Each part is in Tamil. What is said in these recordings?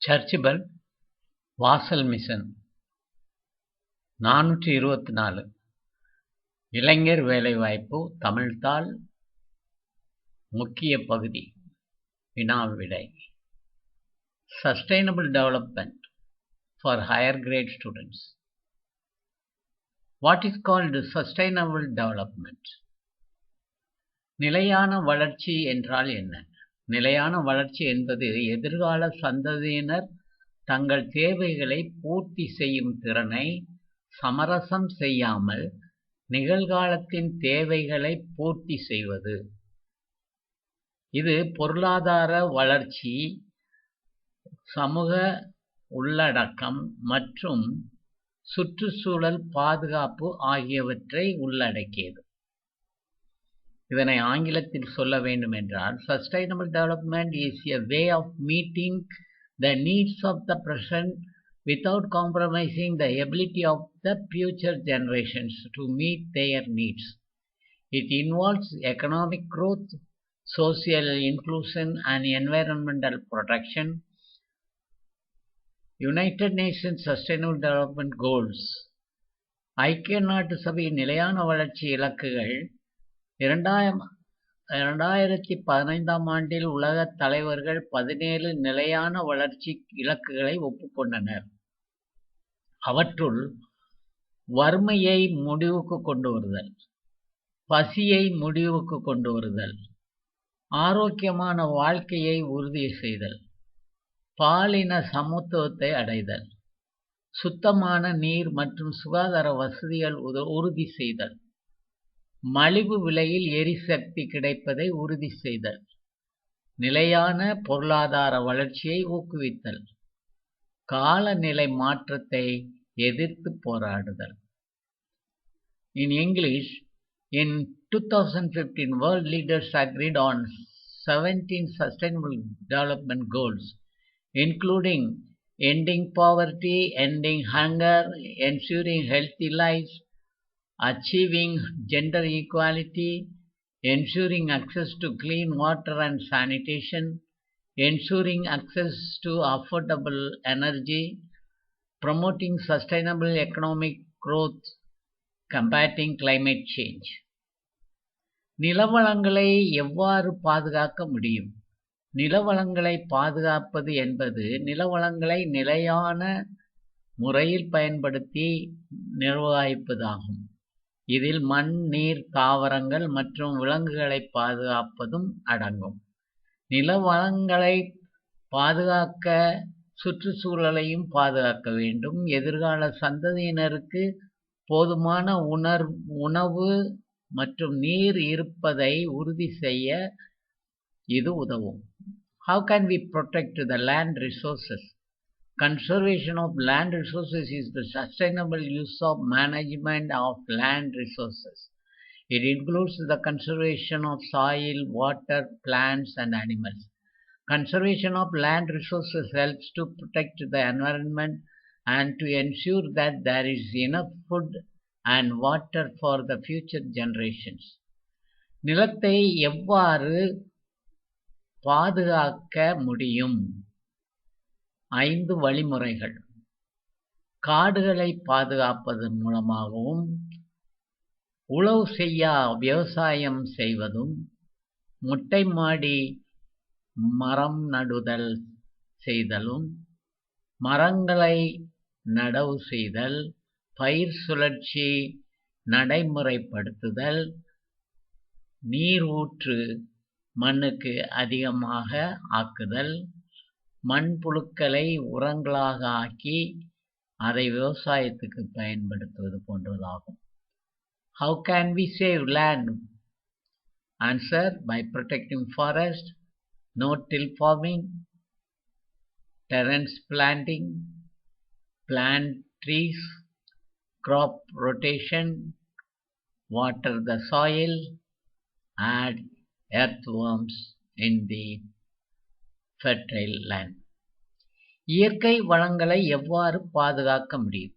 சர்ச்சிபல் வாசல் மிஷன் 424 இளைஞர் வேலைவாய்ப்பு தமிழ்த்தாள் முக்கிய பகுதி வினா விடை. Sustainable development for higher grade students. What is called sustainable development? நிலையான வளர்ச்சி என்றால் என்ன? நிலையான வளர்ச்சி என்பது எதிர்கால சந்ததியினர் தங்கள் தேவைகளை பூர்த்தி செய்யும் திறனை சமரசம் செய்யாமல் நிகழ்காலத்தின் தேவைகளை பூர்த்தி செய்வது. இது பொருளாதார வளர்ச்சி, சமூக உள்ளடக்கம் மற்றும் சுற்றுச்சூழல் பாதுகாப்பு ஆகியவற்றை உள்ளடக்கியது. இதனை ஆங்கிலத்தில் சொல்ல வேண்டும் என்றால், sustainable development is a way of meeting the needs of the present without compromising the ability of the future generations to meet their needs. It involves economic growth, social inclusion and environmental protection. United Nations Sustainable Development Goals. ஐக்கிய நாட்டு சபை நிலையான வளர்ச்சி இலக்குகள் 2015 ஆண்டில் உலகத் தலைவர்கள் 17 நிலையான வளர்ச்சி இலக்குகளை ஒப்புக்கொண்டனர். அவற்றுள் வறுமையை முடிவுக்கு கொண்டு வருதல், பசியை முடிவுக்கு கொண்டு வருதல், ஆரோக்கியமான வாழ்க்கையை உறுதி செய்தல், பாலின சமத்துவத்தை அடைதல், சுத்தமான நீர் மற்றும் சுகாதார வசதிகள் உறுதி செய்தல், மலிவு விலையில் எரிசக்தி கிடைப்பதை உறுதி செய்தல், நிலையான பொருளாதார வளர்ச்சியை ஊக்குவித்தல், காலநிலை மாற்றத்தை எதிர்த்து போராடுதல். In English, in 2015, world leaders agreed on 17 sustainable development goals, including ending poverty, ending hunger, ensuring healthy lives, achieving gender equality, ensuring access to clean water and sanitation, ensuring access to affordable energy, promoting sustainable economic growth, combating climate change. நிலவளங்களை எவ்வாறு பாதுகாக்க முடியும்? நிலவளங்களை பாதுகாப்பது என்பது நிலவளங்களை நிலையான முறையில் பயன்படுத்தி நிர்வகிப்பதாகும். இதில் மண், நீர், தாவரங்கள் மற்றும் விலங்குகளை பாதுகாப்பதும் அடங்கும். நிலவளங்களை பாதுகாக்க சுற்றுச்சூழலையும் பாதுகாக்க வேண்டும். எதிர்கால சந்ததியினருக்கு போதுமான உணவு மற்றும் நீர் இருப்பதை உறுதி செய்ய இது உதவும். How can we protect the land resources? Conservation of land resources is the sustainable use of management of land resources. It includes the conservation of soil, water, plants and animals. Conservation of land resources helps to protect the environment and to ensure that there is enough food and water for the future generations. நிலத்தை எவ்வாறு பாதுகாக்க முடியும்? 5 வழிமுறைகள். காடுகளை பாதுகாப்பதன் மூலமாகவும், உழவு செய்யா விவசாயம் செய்வதும், மொட்டை மாடி மரம் நடுதல் செய்தலும், மரங்களை நடவு செய்தல், பயிர் சுழற்சி நடைமுறைப்படுத்துதல், நீர் ஊற்று மண்ணுக்கு அதிகமாக ஆக்குதல், மண்புழுக்களை உரங்களாக ஆக்கி அதை விவசாயத்துக்கு பயன்படுத்துவது போன்றதாகும். How can we save land? Answer: by protecting forest, no-till farming, terrace planting, plant trees, crop rotation, water the soil, add earthworms in the fertile land. இயற்கை வளங்களை எவ்வாறு பாதுகாக்க முடியும்?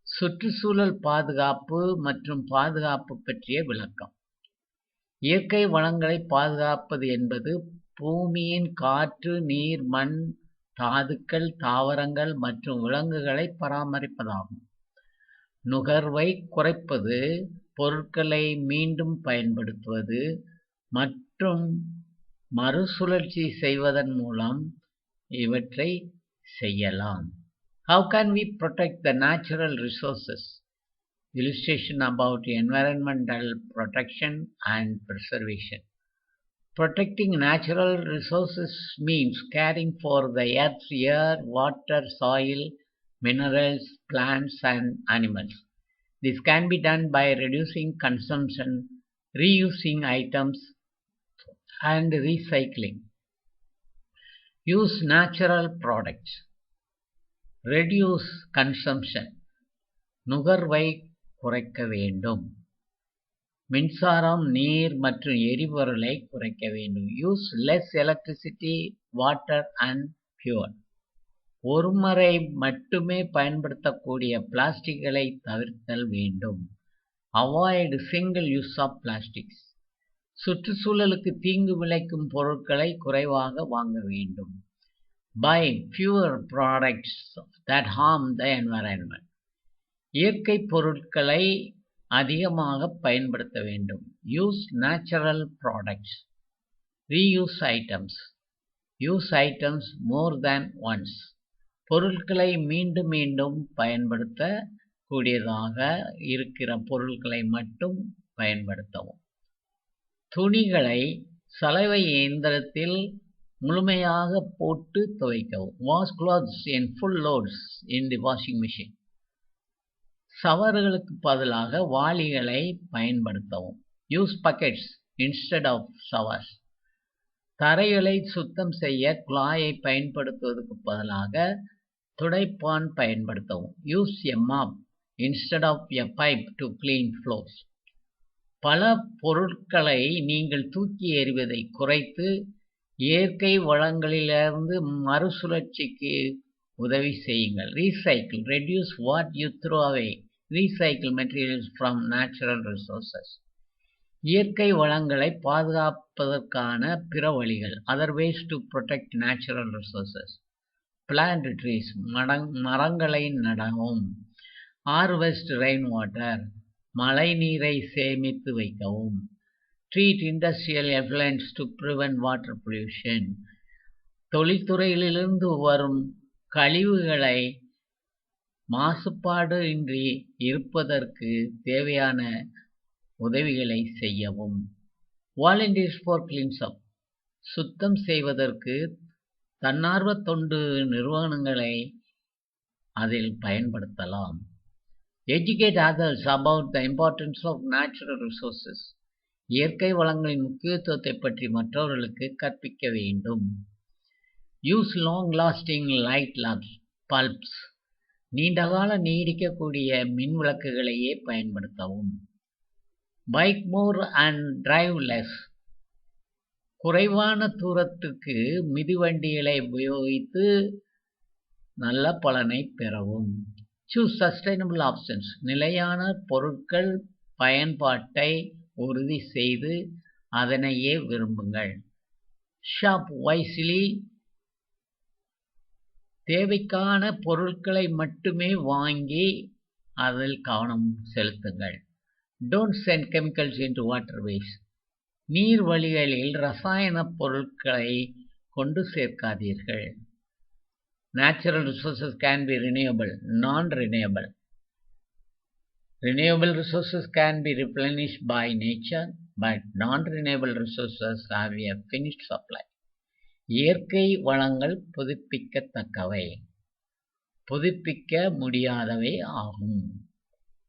சுற்றுச்சூழல் பாதுகாப்பு மற்றும் பாதுகாப்பு பற்றிய விளக்கம். இயற்கை வளங்களை பாதுகாப்பது என்பது பூமியின் காற்று, நீர், மண் தாதுக்கள், தாவரங்கள் மற்றும் விலங்குகளை பராமரிப்பதாகும். நுகர்வை குறைப்பது, பொருட்களை மீண்டும் பயன்படுத்துவது மற்றும் மறுசுழற்சி செய்வதன் மூலம் இவற்றை செய்யலாம். How can we protect the natural resources? Illustration about environmental protection and preservation. Protecting natural resources means caring for the earth's air, water, soil, minerals, plants, and animals. This can be done by reducing consumption, reusing items, and recycling. Use natural products. Reduce consumption. நுகர்வை குறைக்க வேண்டும். மின்சாரம், நீர் மற்றும் எரிபொருளை குறைக்க வேண்டும். Use less electricity, water and fuel. ஒருமுறை மட்டுமே பயன்படுத்தக்கூடிய பிளாஸ்டிக்குகளை தவிர்த்தல் வேண்டும். Avoid single use of plastics. சுற்றுச்சூழலுக்கு தீங்கு விளைக்கும் பொருட்களை குறைவாக வாங்க வேண்டும். Buy fewer products that harm the environment. இயற்கை பொருட்களை அதிகமாக பயன்படுத்த வேண்டும். Use natural products. Reuse items. Use items more than once. பொருட்களை மீண்டும் மீண்டும் பயன்படுத்த கூடியதாக இருக்கிற பொருட்களை மட்டும் பயன்படுத்தவும். துணிகளை சலவை இயந்திரத்தில் முழுமையாக போட்டு துவைக்கவும். Wash clothes in full loads in the washing machine. சவர்களுக்கு பதிலாக வாளிகளை பயன்படுத்தவும். Use buckets instead of showers. தரைகளை சுத்தம் செய்ய குழாயை பயன்படுத்துவதற்கு பதிலாக துடைப்பான் பயன்படுத்தவும். Use a mop instead of a pipe to clean floors. பல பொருட்களை நீங்கள் தூக்கி எறிவதை குறைத்து இயற்கை வளங்களிலிருந்து மறுசுழற்சிக்கு உதவி செய்யுங்கள். Recycle. Reduce what you throw away. Recycle materials from natural resources. இயற்கை வளங்களை பாதுகாப்பதற்கான பிற வழிகள். Other ways to protect natural resources. Plant trees. மரங்களை நடவும். Harvest rainwater. மழை நீரை சேமித்து வைக்கவும். Treat industrial effluents to prevent water pollution. தொழில்துறையிலிருந்து வரும் கழிவுகளை மாசுபாடு இன்றி இருப்பதற்கு தேவையான உதவிகளை செய்யவும். Volunteers for cleanup. சுத்தம் செய்வதற்கு தன்னார்வ தொண்டு நிறுவனங்களை அதில் பயன்படுத்தலாம். Educate others about the importance of natural resources. இயற்கை வளங்களின் முக்கியத்துவத்தை பற்றி மற்றவர்களுக்கு கற்பிக்க வேண்டும். Use long-lasting light bulbs. நீண்டகால நீடிக்கக்கூடிய மின் விளக்குகளையே பயன்படுத்தவும். Bike more and drive less. குறைவான தூரத்துக்கு மிதிவண்டிகளை உபயோகித்து நல்ல பலனை பெறவும். Choose sustainable options. நிலையான பொருட்கள் பயன்பாட்டை உறுதி செய்து அதனையே விரும்புங்கள். Shop wisely. தேவைக்கான பொருட்களை மட்டுமே வாங்கி அதில் கவனம் செலுத்துங்கள். Don't send chemicals into waterways. நீர்வழிகளில் ரசாயன பொருட்களை கொண்டு சேர்க்காதீர்கள். Natural resources can be renewable, non-renewable. Renewable resources can be replenished by nature, but non-renewable resources have a finished supply. இயற்கை வளங்கள் புதுப்பிக்கத்தக்கவை, புதுப்பிக்க முடியாதவை ஆகும்.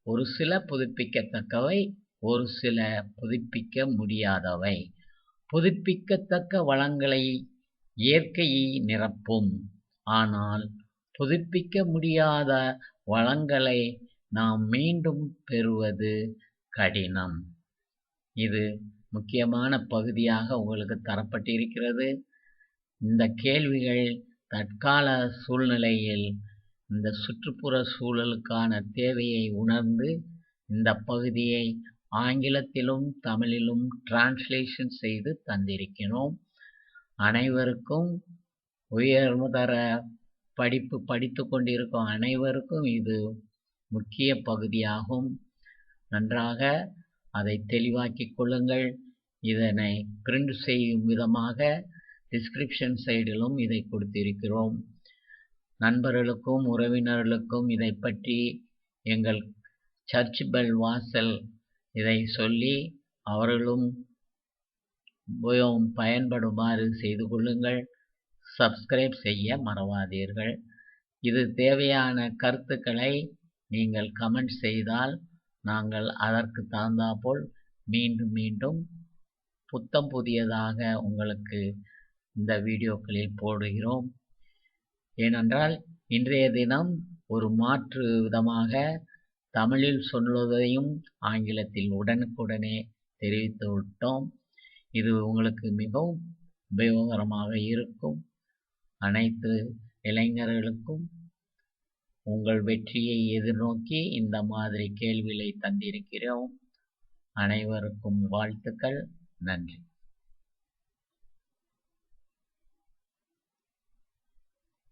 ஒரு சில புதுப்பிக்கத்தக்கவை, ஒரு சில புதுப்பிக்க முடியாதவை. புதுப்பிக்கத்தக்க வளங்களை இயற்கையை நிரப்பும். ஆனால் புதுப்பிக்க முடியாத வளங்களை நாம் மீண்டும் பெறுவது கடினம். இது முக்கியமான பகுதியாக உங்களுக்கு தரப்பட்டிருக்கிறது. இந்த கேள்விகள் தற்கால சூழ்நிலையில் இந்த சுற்றுப்புற சூழலுக்கான தேவையை உணர்ந்து இந்த பகுதியை ஆங்கிலத்திலும் தமிழிலும் டிரான்ஸ்லேஷன் செய்து தந்திருக்கிறோம். அனைவருக்கும் உயர்தர படிப்பு படித்து கொண்டிருக்கும் அனைவருக்கும் இது முக்கிய பகுதியாகும். நன்றாக அதை தெளிவாக்கிக் கொள்ளுங்கள். இதனை பிரிண்ட் செய்யும் விதமாக டிஸ்கிரிப்ஷன் சைடிலும் இதை கொடுத்திருக்கிறோம். நண்பர்களுக்கும் உறவினர்களுக்கும் இதை பற்றி எங்கள் சர்ச் பெல் வாசல் இதை சொல்லி அவர்களும் பயன்படுமாறு செய்து கொள்ளுங்கள். சப்ஸ்கிரைப் செய்ய மறவாதீர்கள். இது தேவையான கருத்துக்களை நீங்கள் கமெண்ட் செய்தால் நாங்கள் அதற்கு தகுந்தாற்போல் மீண்டும் மீண்டும் புத்தம் புதியதாக உங்களுக்கு இந்த வீடியோக்களில் போடுகிறோம். ஏனென்றால் இன்றைய தினம் ஒரு மாற்று விதமாக தமிழில் சொல்வதையும் ஆங்கிலத்தில் உடனுக்குடனே தெரிவித்து விட்டோம். இது உங்களுக்கு மிகவும் உபயோகரமாக இருக்கும். அனைத்து இளைஞர்களுக்கும் உங்கள் வெற்றியை எதிர்நோக்கி இந்த மாதிரி கேள்விகளை தந்திருக்கிறோம். அனைவருக்கும் வாழ்த்துக்கள். நன்றி.